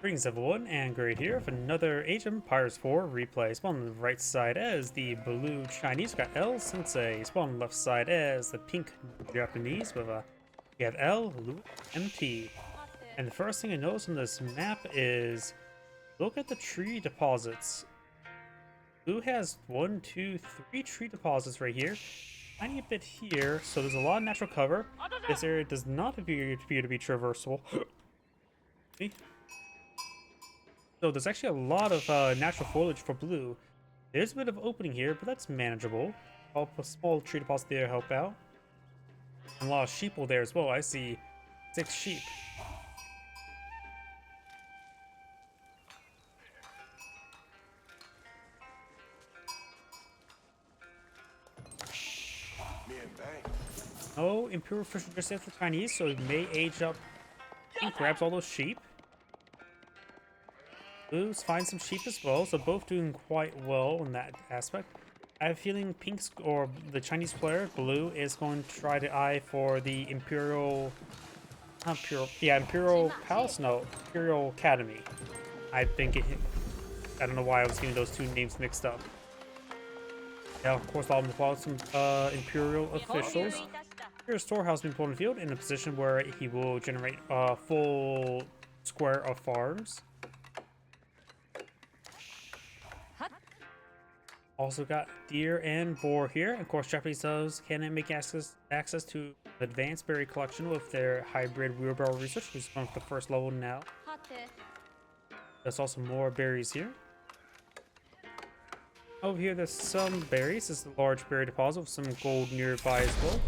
Greetings everyone, and Great here with another Asian Pirates 4 replay. Spawn on the right side as the blue Chinese, we got El.loueMT. Spawn on the left side as the pink Japanese with we have El.loueMT. And the first thing I notice on this map is, look at the tree deposits. Blue has 1, 2, 3 tree deposits right here. Tiny bit here, so there's a lot of natural cover. This area does not appear to be traversable. So there's actually a lot of natural foliage for blue. There's a bit of opening here, but that's manageable. I'll put a small tree deposit there to help out. And a lot of sheeple there as well. I see 6 sheep. Oh, Imperial Fish just hit the Chinese, so it may age up and grabs all those sheep. Blue's find some sheep as well, so both doing quite well in that aspect. I have a feeling Pink's, or the Chinese player, Blue, is going to try to eye for the Imperial... Not Imperial... Yeah, Imperial Palace? No, Imperial Academy. I think it... I don't know why I was getting those two names mixed up. Yeah, of course, I'll involve some Imperial officials. Here's storehouse being put in the field in a position where he will generate a full square of farms. Also got deer and boar here. Of course, Japanese does can make access to advanced berry collection with their hybrid wheelbarrow research, which is one of the first level now. There's also more berries here. Over here, there's some berries. This is a large berry deposit with some gold nearby as well.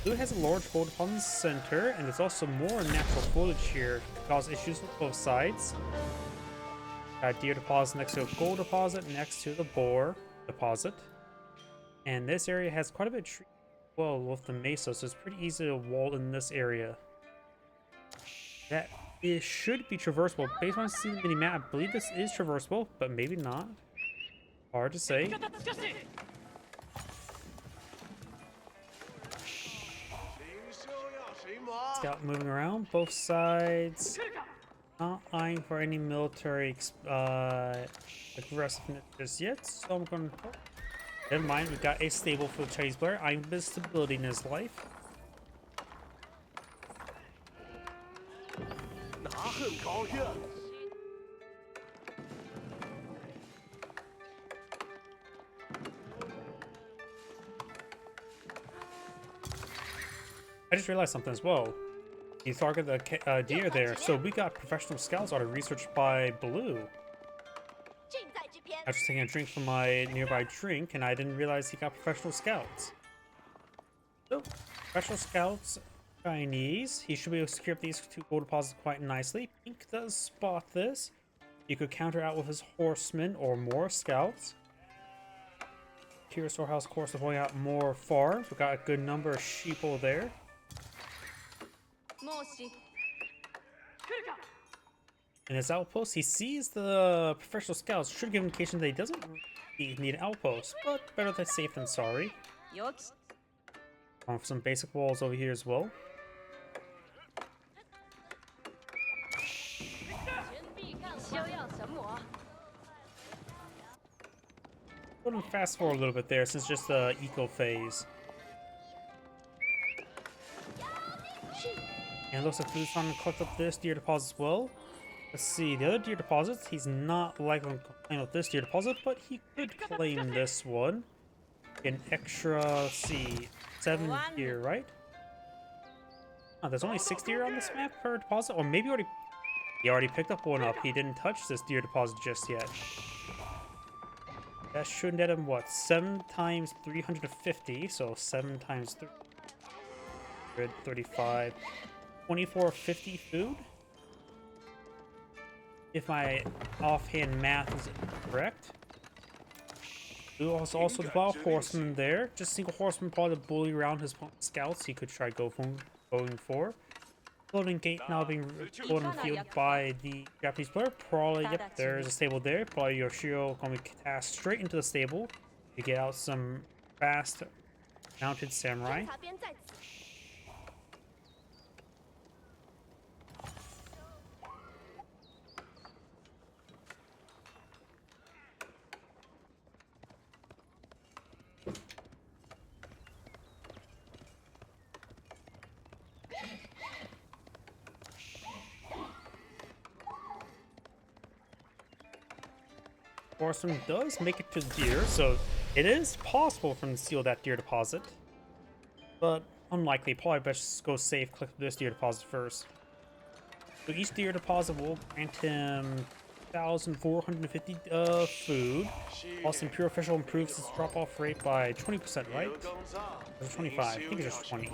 Blue has a large gold deposit in the center, and there's also more natural foliage here to cause issues with both sides. Got deer deposit next to a gold deposit next to the boar deposit. And this area has quite a bit of tree well with the mesa, so it's pretty easy to wall in this area. That it should be traversable. Based on seeing the mini map, I believe this is traversable, but maybe not. Hard to say. Scout moving around both sides. Not eyeing for any military aggressiveness just yet, so I'm going to... Never mind, we got a stable for the Chinese player, eyeing the stability in his life. I just realized something as well. You target the deer there, so we got professional scouts auto researched by Blue. I was just taking a drink from my nearby drink, and I didn't realize he got professional scouts. So, professional scouts, Chinese. He should be able to secure up these 2 gold deposits quite nicely. Pink does spot this. You could counter out with his horsemen or more scouts. Here, storehouse, of course, to point out more farms. We got a good number of sheeple there. In his outpost, he sees the professional scouts. Should give indication that he doesn't need an outpost, but better than safe than sorry. For some basic walls over here as well. Go and fast forward a little bit there, since just the eco phase. And it looks like Blue's trying to collect up this deer deposit as well. Let's see, the other deer deposits, he's not likely to claim up this deer deposit, but he could claim this one. An extra, let's see, 7 deer, right? Oh, there's only 6 deer on this map per deposit, or maybe he already picked up one up. He didn't touch this deer deposit just yet. That should net him, what, 7 times 350, so 7 times 335. 2450 food? If my offhand math is correct. Blue also develop horsemen there. Just single horseman probably to bully around his scouts he could try going for. Loading gate now being pulled in the field by the Japanese player. Probably, yep, there's a stable there. Probably Yoshiro going to be cast straight into the stable to get out some fast mounted samurai. Horseman does make it to the deer, so it is possible for him to steal that deer deposit. But unlikely, probably best go safe, click this deer deposit first. So each deer deposit will grant him 1,450 food. Also, Imperial Official improves its drop-off rate by 20%, right? Or 25? I think it's just 20.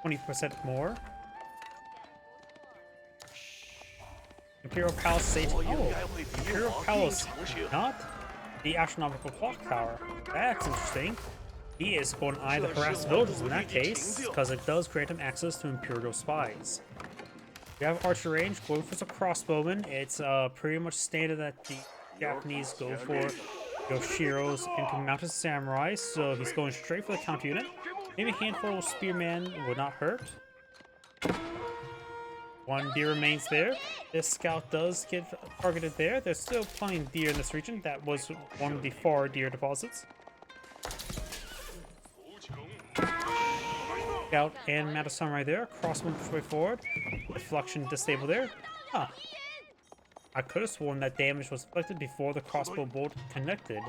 20% more. Imperial Palace safe. Oh, Imperial Palace, not the astronomical clock tower. That's interesting. He is going to eye the harassed villagers in that case, because it does grant him access to Imperial spies. We have archer range, going for the crossbowman. It's pretty much standard that the Japanese go for Yoshiros into mounted samurai, so he's going straight for the counter unit. Maybe a handful of spearmen would not hurt. One deer remains there. This scout does get targeted there. There's still plenty of deer in this region. That was one of the 4 deer deposits. Scout and mounted samurai there. Crossbow push way forward. Deflection disabled there. Huh. I could have sworn that damage was inflicted before the crossbow bolt connected.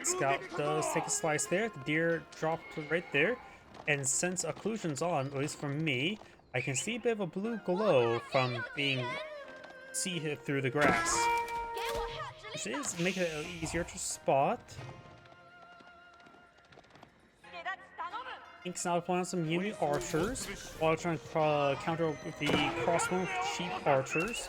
Scout does take a slice there. The deer dropped right there. And since occlusion's on, at least for me, I can see a bit of a blue glow from being see it through the grass. Which is making it easier to spot. Ink's now playing on some unit archers while trying to counter the crossbow with cheap archers.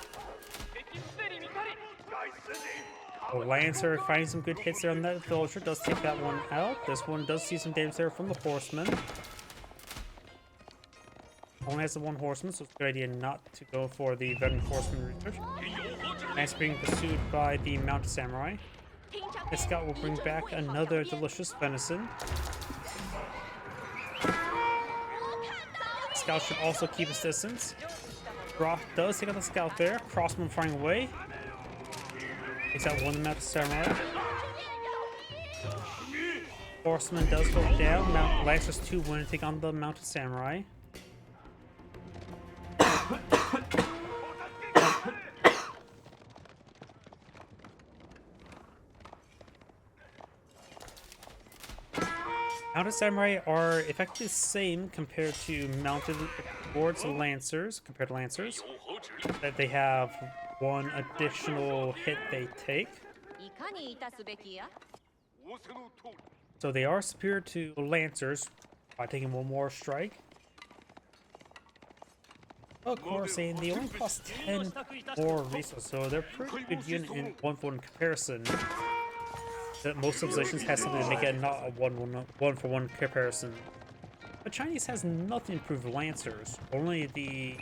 The Lancer finding some good hits there on that villager, does take that one out. This one does see some damage there from the horseman. Only has the one horseman, so it's a good idea not to go for the veteran horseman research. Nice being pursued by the mounted samurai. This scout will bring back another delicious venison. Scout should also keep his distance. Brock does take out the scout there. Crossman firing away. Takes out one of the mounted samurai. Horseman does go down. Lancer's 2 win to take on the mounted samurai. Mounted samurai are effectively the same compared to mounted lords and lancers, compared to lancers. That they have one additional hit they take. So they are superior to lancers by taking one more strike. Of course, they only cost 10 more resources, so they're a pretty good unit in one-for-one comparison. That most civilizations have something to make it not a one-for-one comparison. But Chinese has nothing to prove the lancers. Only the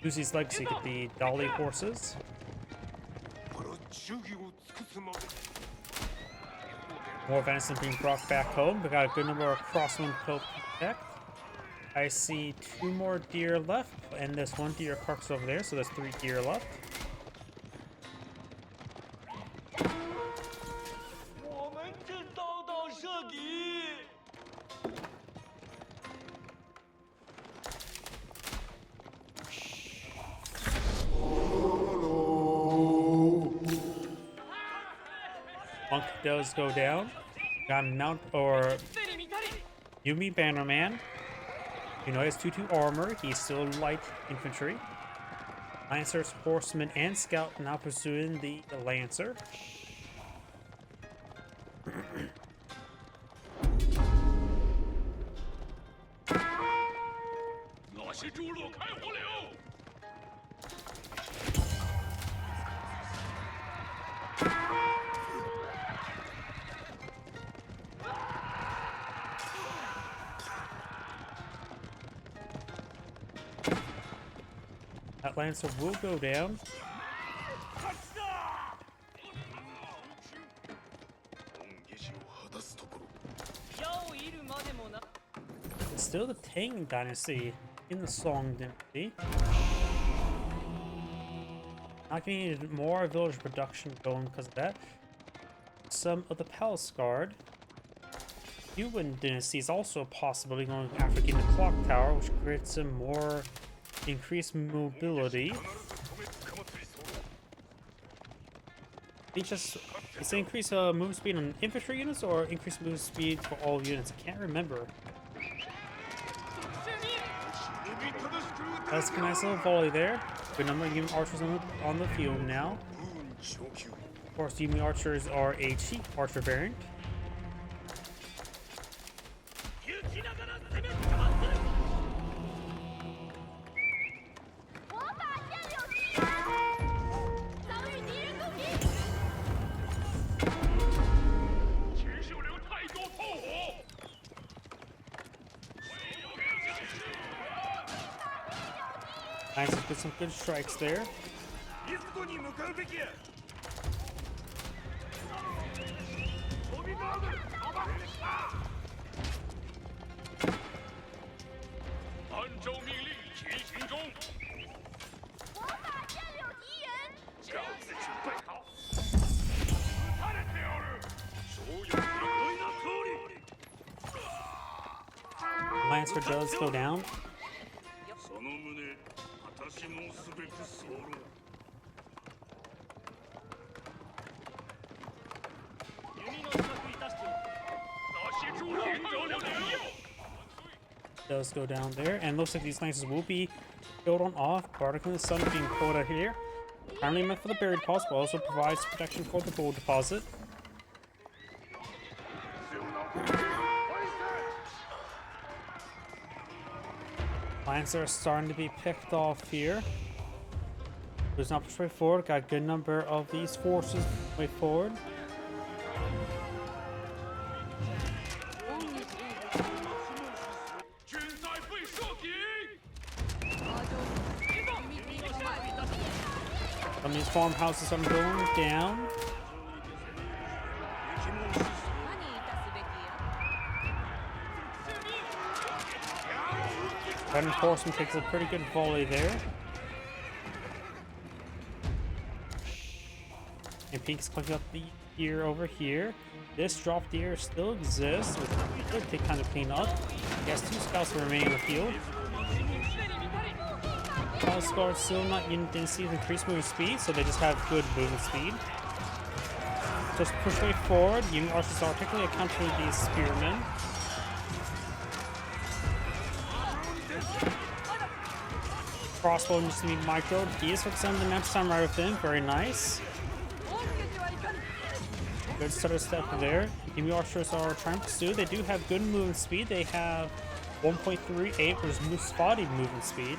Uzi's Legacy get the Dolly horses. More venison being brought back home. We got a good number of crosswind to protect. I see 2 more deer left, and there's 1 deer carcass over there, so there's 3 deer left. Monk does go down. Got Mount or Yumi Bannerman. You know, he has 2/2 armor. He's still light infantry. Lancers, horsemen, and scout now pursuing the lancer. That lancer will go down. Still the Tang Dynasty in the Song Dynasty. Not getting more village production going because of that. Some of the Palace Guard. Yuan Dynasty is also a possibility going after getting the Clock Tower, which creates some more increased mobility. It's increase move speed on infantry units or increase move speed for all units. I can't remember. That's a nice little volley there. Good number of Yuan archers on the field now. Of course, Yuan archers are a cheap archer variant. Nice, let's get some good strikes there. Lancer does go down. Does go down there, and looks like these Lancers will be killed on off. Particle in the Sun being pulled out here. Primarily meant for the buried deposit, but also provides protection for the gold deposit. Lancers are starting to be picked off here. There's not much way forward. Got a good number of these forces way forward. Some of these farmhouses are going down. Reinforcement takes a pretty good volley there. And Pink's clicking up the gear over here. This drop gear still exists, which could take time to clean up. He has 2 scouts remaining in the field. Palace Guard still not in density of increased movement speed, so they just have good movement speed. Just push way forward. Yuan archers are particularly countering these spearmen. Crossbow needs to be microed. He is focused on the next time right with him. Very nice. Good stutter step there. Yuan archers are trying to pursue. They do have good movement speed. They have 1.38 for spotted movement speed.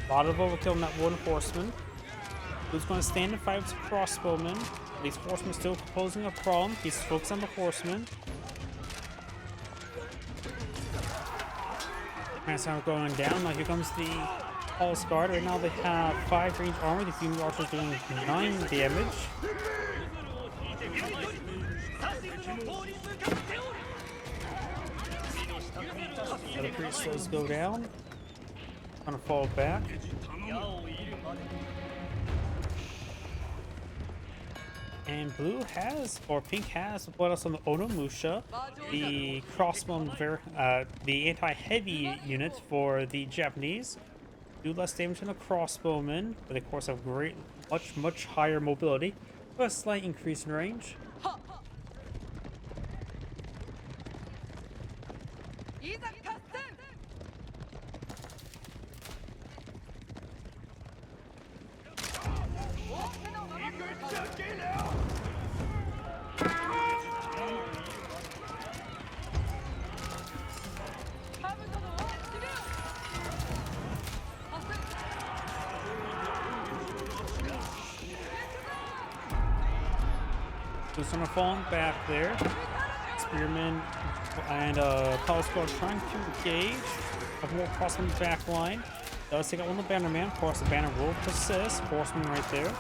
A lot of overkill on that one horseman. Who's going to stand and fight with crossbowmen? These horsemen still posing a problem. He's focused on the horseman. Man's now going down. Now here comes the Palace Guard. Right now they have 5 range armor. The Yuan archers doing 9 damage. The priest does go down. Gonna fall back. And blue has, or pink has, what else on the Onomusha, the crossbow, the anti-heavy unit for the Japanese. Do less damage than the crossbowmen, but they of course have great, much higher mobility, but a slight increase in range. Just gonna fall back there. Spearmen and Palace Guard trying to engage. Have more crossman back line. Does take out one of the bannerman. Of course, the banner will persist. Horseman right there.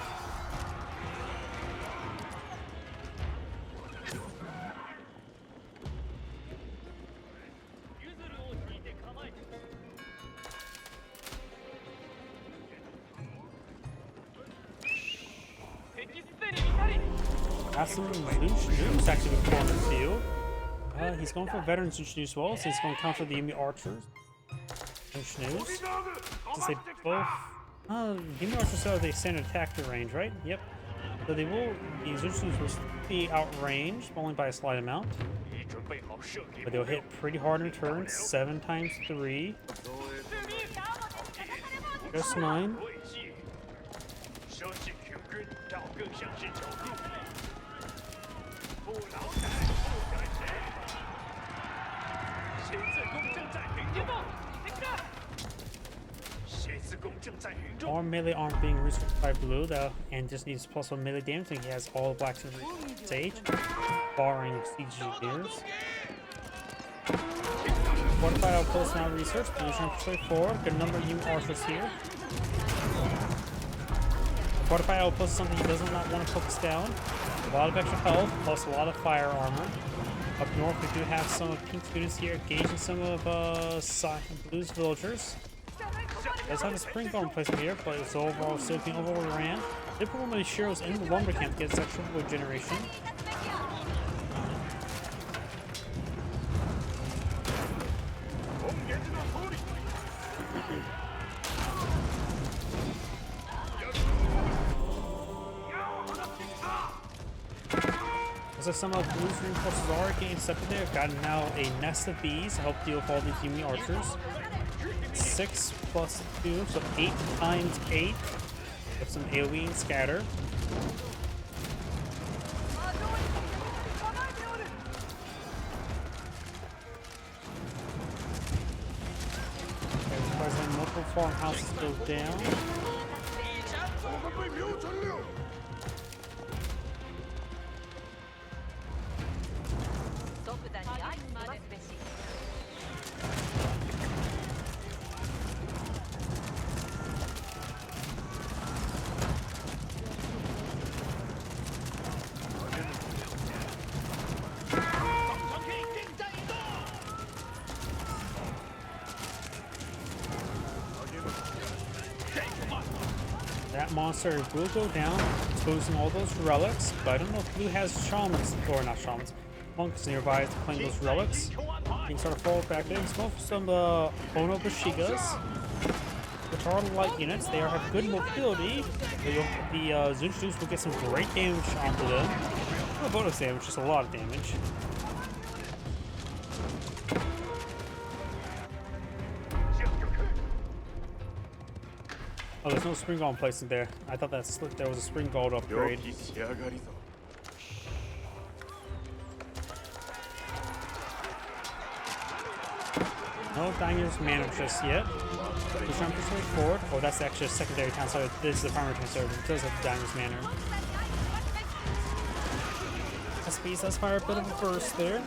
Got some Zunchus actually before in the field. He's going for veteran Zunchu as well, so he's going to counter the Yumi archers. Zunchu. Since they both. Yumi archers have the standard attack range, right? Yep. So they will. The Zunchus will be outranged, only by a slight amount. But they'll hit pretty hard in turn. 7 times 3. Just 9. All melee arm being restricted by blue, though, and just needs +1 melee damage, and he has all the blacks in stage, barring CG gears. Fortified outpost now research. Blue trying to push forward. Good number of Yumi archers here. Fortified outpost is something he does not want to focus down. A lot of extra health, plus a lot of fire armor. Up north, we do have some pink students here engaging some of Blue's villagers. Does have a spring guard placement here, but it's overall still being overran. They put one of the Shiros in the lumber camp to get extra wood generation. Looks like some of Blue's reinforcements are getting accepted there. Got now a nest of bees to help deal with all these Yumi archers. 6 plus 2, so 8 times 8 with some AoE and scatter. Okay, multiple farmhouses go down. That monster will go down, exposing all those relics, but I don't know if Blue has shamans, or not shamans, monks nearby to claim those relics. You can sort of fall back in. Smoke for some Ono Bushigas, which are light units. They have good mobility. The Zunchus will get some great damage onto them. Not bonus damage, just a lot of damage. Oh, there's no spring guard placement there. I thought there was a spring guard upgrade. No Daimyo's mana just yet. We're trying to push forward. Oh, that's actually a secondary town, so this is the primary town, so it does have Daimyo's mana. SPs does fire a bit of a burst there.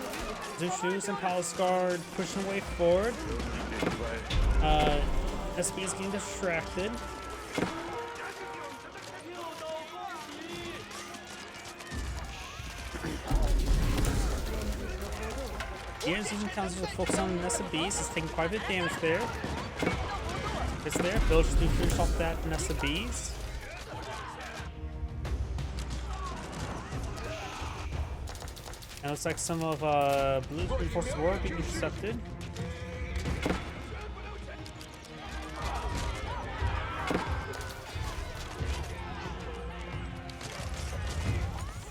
Zunchus and Palace Guard pushing away forward. SP is getting distracted. Gears using counters to focus on the nest of bees. It's taking quite a bit of damage there. It's there. Villagers need to finish off that nest of bees. And it looks like some of Blue's reinforcements were being intercepted.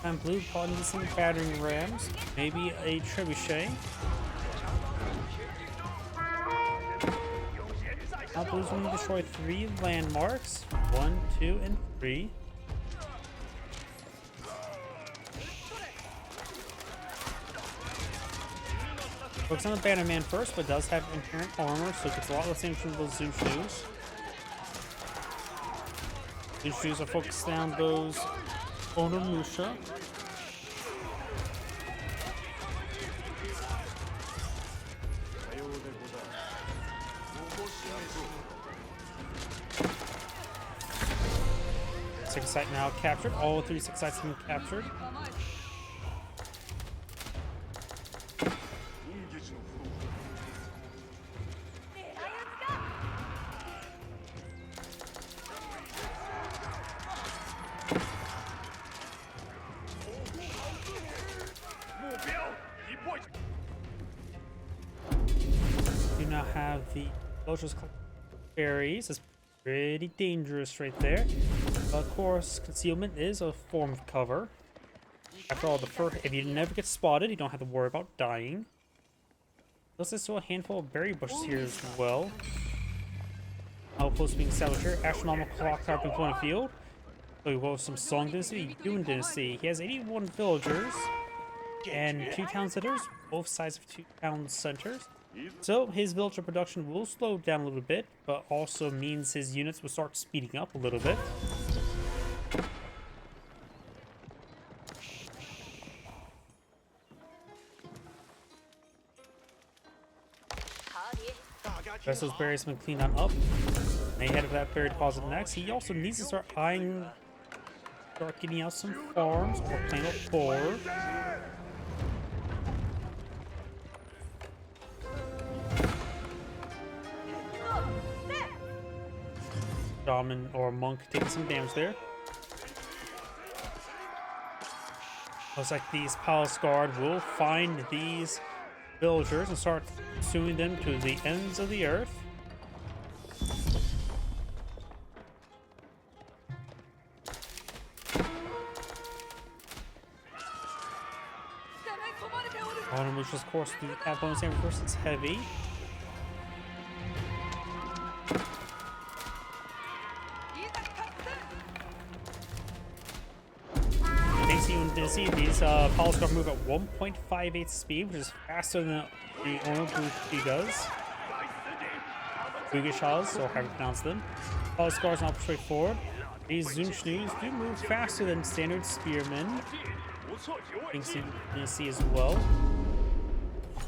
And Blue caught into some battering rams, maybe a trebuchet. Now Blue's going to destroy 3 landmarks, 1, 2, and 3. Focus on the Bannerman first, but does have inherent armor, so it gets a lot less damage from those Zunchus. Zunchus are focused down those Onimusha. Six site now captured. All 3 6 sites have been captured. have the villagers collect berries. It's pretty dangerous right there. But of course, concealment is a form of cover. After all, if you never get spotted, you don't have to worry about dying. There's also a handful of berry bushes here as well. Outposts being established here. Astronomical clock tower being put on the field. So we go with some Song Dynasty, Yuan Dynasty. He has 81 villagers and 2 town centers, both sides of 2 town centers. So his villager production will slow down a little bit, but also means his units will start speeding up a little bit. The rest of those berries have been cleaned on up. And he headed for that berry deposit next. He also needs to start getting out some farms or playing up forward. Shaman or monk taking some damage there. Looks like these Palace Guard will find these villagers and start pursuing them to the ends of the earth. Onimusha's course through that bonus damage versus it's heavy. See these Palace Guard move at 1.58 speed, which is faster than the Onimushi does. Bugishas, or however you pronounce them. Palace Guards not straightforward. These Zunchnews do move faster than standard spearmen. You can see as well.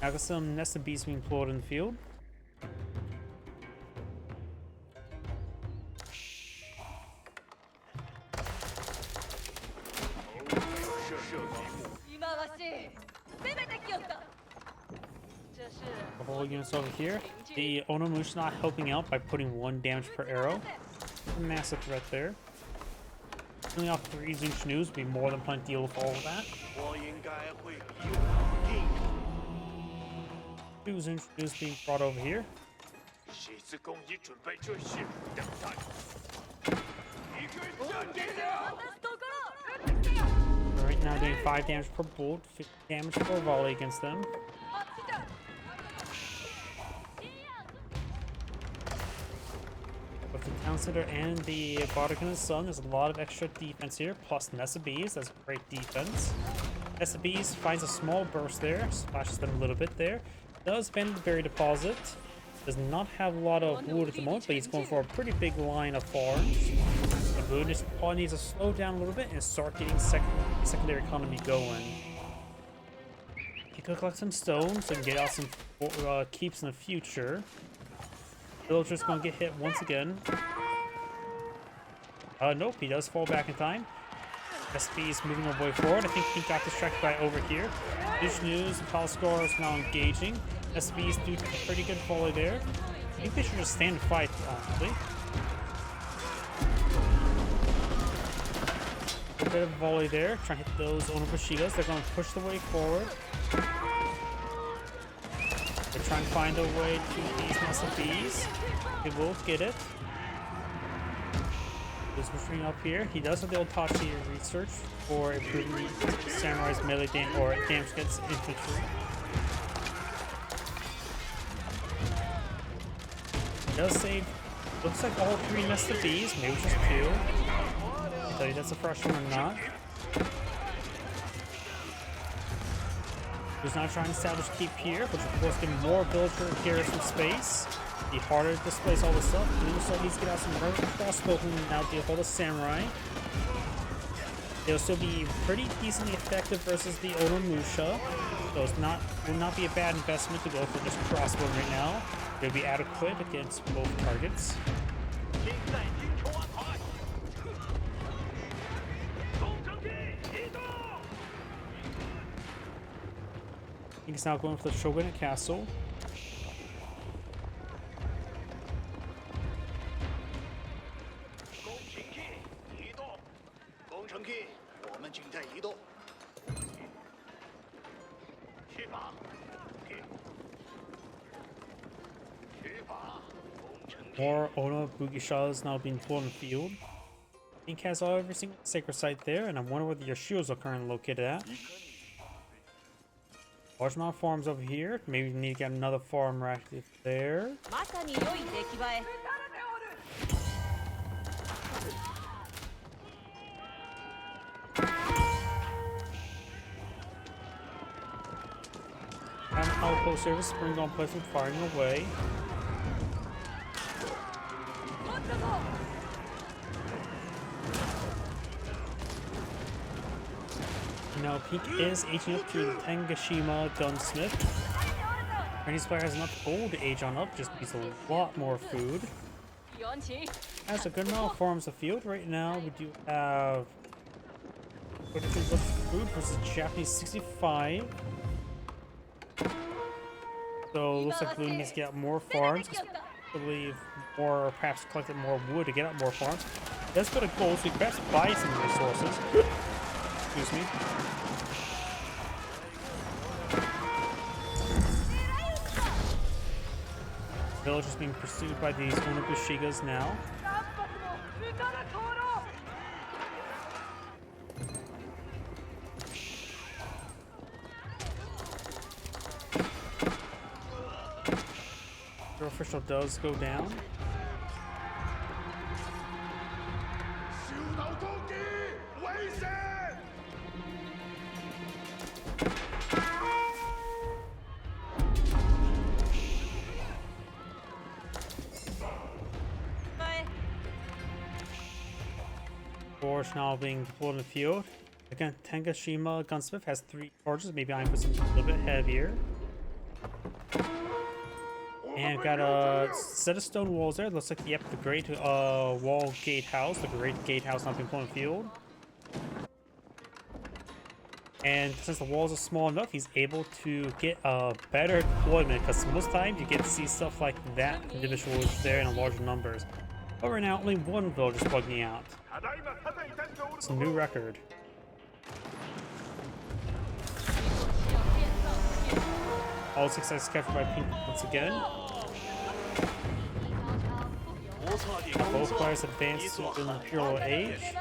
Now got some nested bees being deployed in the field. The whole unit's over here. The Onimushi's not helping out by putting 1 damage per arrow. A massive threat there. Killing off 3 Zunchnews would be more than plenty to deal with all of that. 2 Zunchnews being brought over here. Right now doing 5 damage per bolt, 50 damage per volley against them. With the Town Center and the Bardic and the Sun, there's a lot of extra defense here, plus Nessa Bees, that's great defense. Nessa Bees finds a small burst there, splashes them a little bit there. Does bend the berry deposit. Does not have a lot of wood at the moment, but he's going for a pretty big line of farms. The Boon just probably needs to slow down a little bit and start getting secondary economy going. He could collect some stones and get out some keeps in the future. Villager's gonna get hit once again. Nope, he does fall back in time. SB is moving our way forward. I think he got distracted by over here. Huge news, the Palace Guard is now engaging. SBs do a pretty good volley there. I think they should just stand and fight, honestly. A bit of volley there, trying to hit those Onobushigas. They're going to push the way forward. They're trying to find a way to these SBs. They will get it. He's pushing up here. He does have the old Tachi research for improving Samurai's melee damage or damage against infantry. He does save, looks like all 3 nested bees, maybe just 2. I can tell you that's a fresh one or not. He's now trying to establish keep here, which of course gives more villager garrison space. Be harder to displace all this stuff. He looks like he's get out some crossbowmen now deal with all the samurai. They'll still be pretty decently effective versus the Onimusha. So it's will not be a bad investment to go for just crossbow right now. They'll be adequate against both targets. He's now going for the Shogunate Castle. More Ono Bugisha now being pulled in the field. Pink has every single sacred site there, and I wonder where your shields are currently located at. Large amount of farms over here. Maybe we need to get another farm right there. Outpost service, spring on place with firing away. Now Pink is aging up to the Tangashima Gunsmith. Chinese player has enough gold to age on up, just needs a lot more food. Has a good amount of farms of field right now. We do have 42 food versus Japanese 65. So looks like Blue needs to get more farms. I believe more, perhaps collected more wood to get out more farms. That's good a goal, so we can perhaps buy some resources. Excuse me. Village is being pursued by these Onobushigas now. Your official does go down. Forge now being deployed in the field. Again, Tangashima Gunsmith has 3 charges. Maybe I can put something a little bit heavier. And got a set of stone walls there. Looks like, yep, the great wall gatehouse. The great gatehouse not being put in the field. And since the walls are small enough, he's able to get a better deployment, because most times you get to see stuff like that individuals there in larger numbers. But right now, only one village is bugging out. It's a new record. All success captured by Pink once again. Both players advance to the Imperial Age.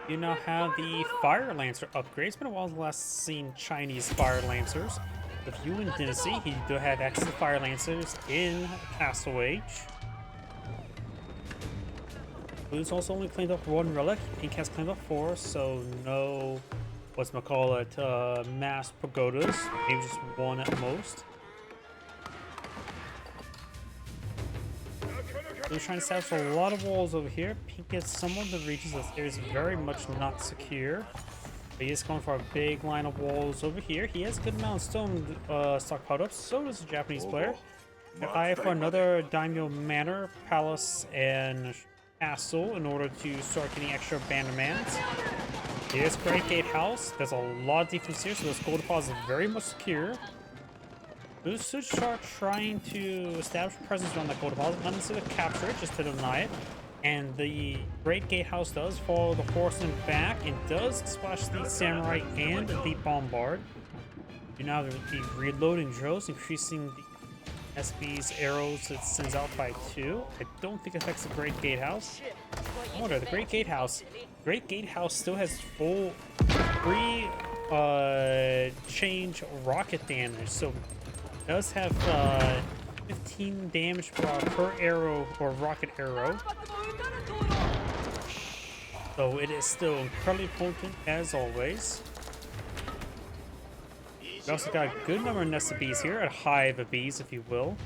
You now have the Fire Lancer upgrade. It's been a while since last seen Chinese Fire Lancers. With Yuan Dynasty, he do have access to Fire Lancers in Castle Age. Blue's also only cleaned up 1 relic. Pink has cleaned up 4, so no, mass pagodas. Maybe just 1 at most. We're trying to establish a lot of walls over here. Pink gets some of the regions of the area is very much not secure. But he is going for a big line of walls over here. He has a good amount of stone stockpiled up. So does the Japanese player. An eye for another Daimyo Manor, Palace, and Castle in order to start getting extra bannermans. Here's Great Gatehouse. There's a lot of defense here, so this gold deposit is very much secure. Blue should start trying to establish a presence around that gold deposit, not necessarily capture it, just to deny it. And the Great Gatehouse does follow the horseman back and does splash the samurai and the bombard. You now have the reloading drills, increasing the SB's arrows it sends out by 2. I don't think it affects the Great Gatehouse. I wonder, the Great Gatehouse still has full free change rocket damage, so it does have 15 damage per arrow or rocket arrow. So it is still incredibly potent as always. We also got a good number of nested bees here, a hive of bees if you will.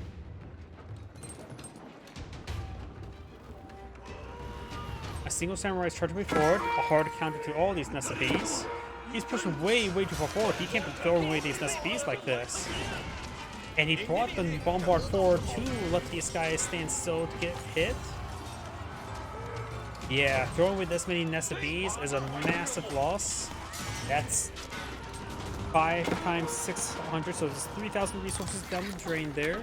A single samurai is charging forward, a hard counter to all these nested bees. He's pushing way too far forward. He can't be throwing away these nested bees like this. And he brought the bombard forward to let these guys stand still to get hit. Yeah, throwing with this many nested bees is a massive loss. That's 5 times 600, so there's 3,000 resources down the drain there.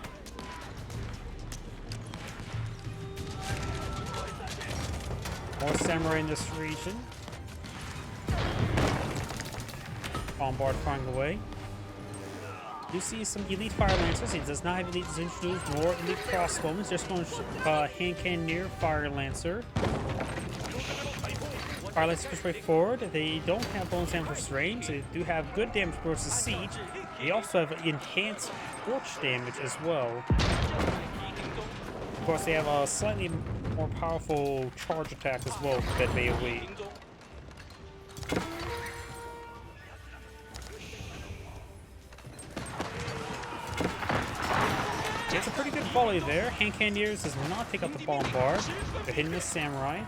More samurai in this region. Bombard flying away. You see some elite fire lancers. He does not have elite zinchus nor elite crossbows. Just going hand cannoneer fire lancer. Fire lancer push way forward. They don't have bonus damage versus range. They do have good damage versus siege. They also have enhanced torch damage as well. Of course, they have a slightly more powerful charge attack as well that AoE. It's a pretty good volley there. Hand cannoneers does not take out the bombard. They're hitting the samurai.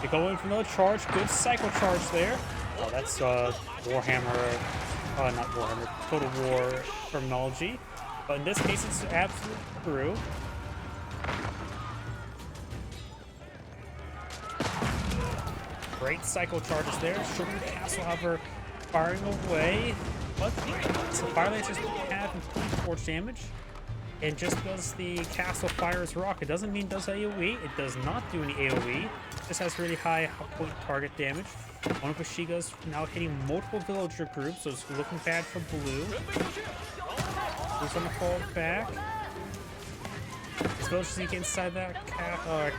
They go in for another charge. Good cycle charge there. Oh, that's Warhammer, not Warhammer, Total War terminology. But in this case, it's absolutely true. Great cycle charges there. Sugar Castle, however, firing away. But the fire lancers have complete force damage. And just because the castle fires rock, it doesn't mean it does AoE. It does not do any AoE. It just has really high point target damage. One of Kashiga's now hitting multiple villager groups, so it's looking bad for blue. Blue's gonna fall back. These villagers need to get inside that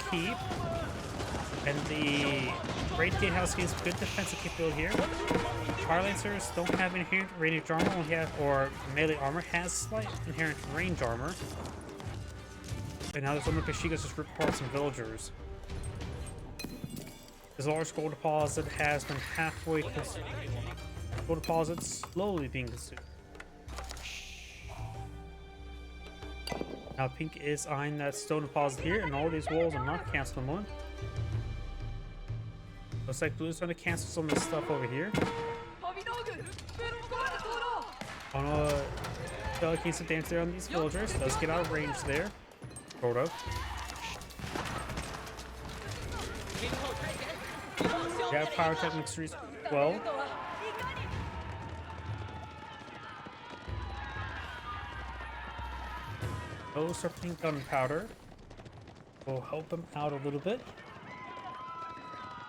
keep. And the Great Gatehouse gains good defensive capability here. Fire Lancers don't have inherent range armor, only have, or melee armor, has slight inherent range armor. And now there's one of Kashiga's just ripped apart some villagers. This large gold deposit has been halfway consumed. Gold deposit slowly being consumed. Now pink is eyeing that stone deposit here, and all these walls are not cancelable. Looks like blue's trying to cancel some of this stuff over here. Keeps some damage there on these villagers. Does get out of range there. Sort of. We have power attack mixtures as well. Those are pink gunpowder. Will help them out a little bit.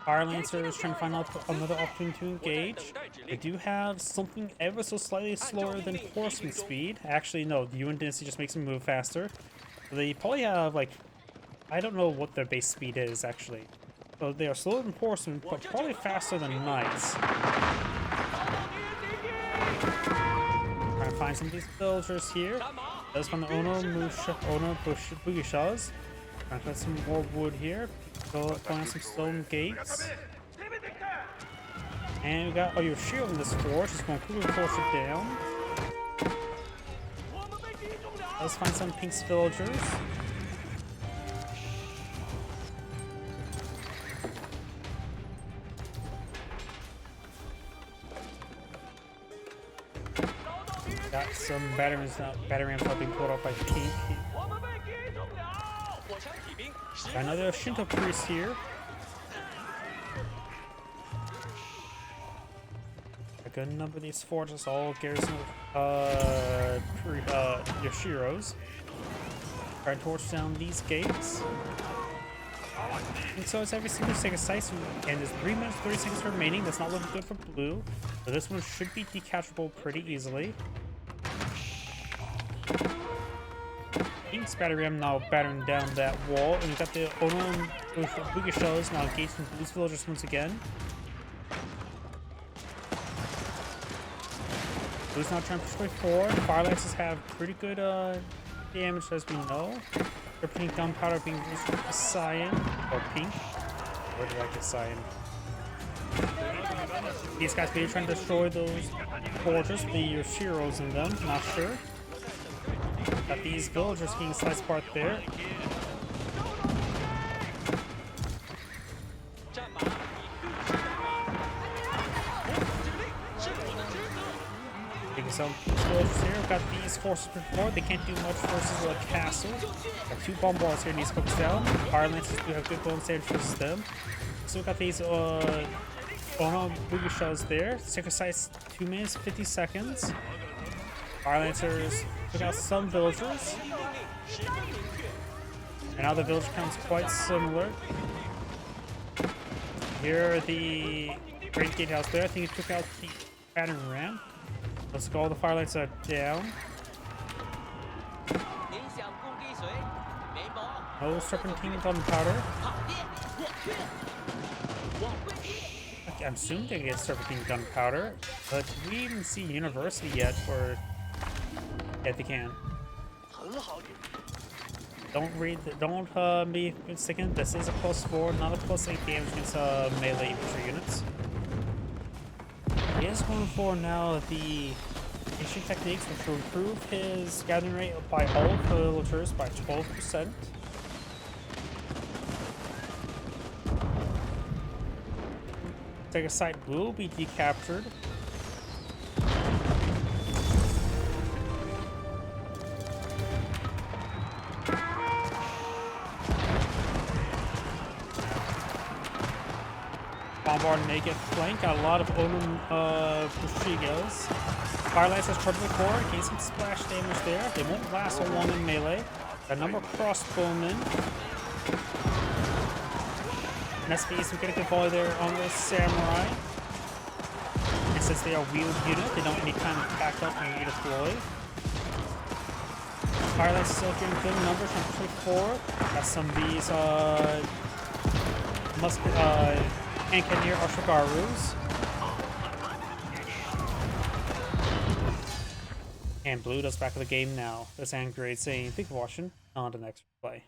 Fire Lancer is trying to find out another opportunity to engage. They do have something ever so slightly slower than horseman speed. Actually, no, the Yuan Dynasty just makes them move faster. They probably have, like, I don't know what their base speed is, actually. So they are slower than horsemen, but probably faster than knights. Trying to find some of these villagers here. Does find the Ono Bugishas. Trying to find some more wood here. Going on some stone gates. And we got your shield in this forge. Just going to quickly force it down. Let's find some pink villagers. Got some battery rams not being pulled off by pink. Got another Shinto priest here. A good number of these forges all garrison Yoshiros. Trying to torch down these gates. And so it's every single second size, and there's 3 minutes 30 seconds remaining. That's not looking good for blue. So this one should be decapturable pretty easily. Pink's battery ram now battering down that wall, and we've got the Ono Bugishells now engaging blue's villagers once again. Blue's now trying to push way forward. Fire Lances have pretty good damage, as we know. Their pink gunpowder being used for cyan, or pink. Or do I like the cyan? These guys may be trying to destroy those forges, the Yoshiros in them, not sure. Got these villagers being sliced apart there. Taking some soldiers here. We've got these forces before. They can't do much versus a castle. Got 2 bombards here. Needs to focus down. Fire lancers do have good bonus damage versus them. So we've got these booby shells there. Sacred sites 2 minutes 50 seconds. Fire lancers took out some villagers. And now the village count's quite similar. Here are the Great Gatehouse there. I think it took out the pattern ram. Let's go. All the fire lights are down. No serpentine gunpowder. Okay, I'm assuming they get serpentine gunpowder, but we didn't see university yet, or yeah, they can. Don't be mistaken. This is a +4, not a +8 damage against melee infantry units. He is going for now the ancient techniques, which will improve his gathering rate by all villagers by 12%. Sacred site will be decaptured. Bombard may get flanked. Got a lot of Odin Bushigas. Fire Lancers perfectly core. Gain some splash damage there. They won't last so long in melee. Got a number of crossbowmen. And SPs will get a good volley there on the samurai. And since they are wheeled unit, they don't need time to pack up and redeploy. Fire Lancers still getting good numbers from 24. Got some of these and Cannoneer Arshagaru's. And blue does back of the game now. This Angry saying, thank you for watching. On to the next play.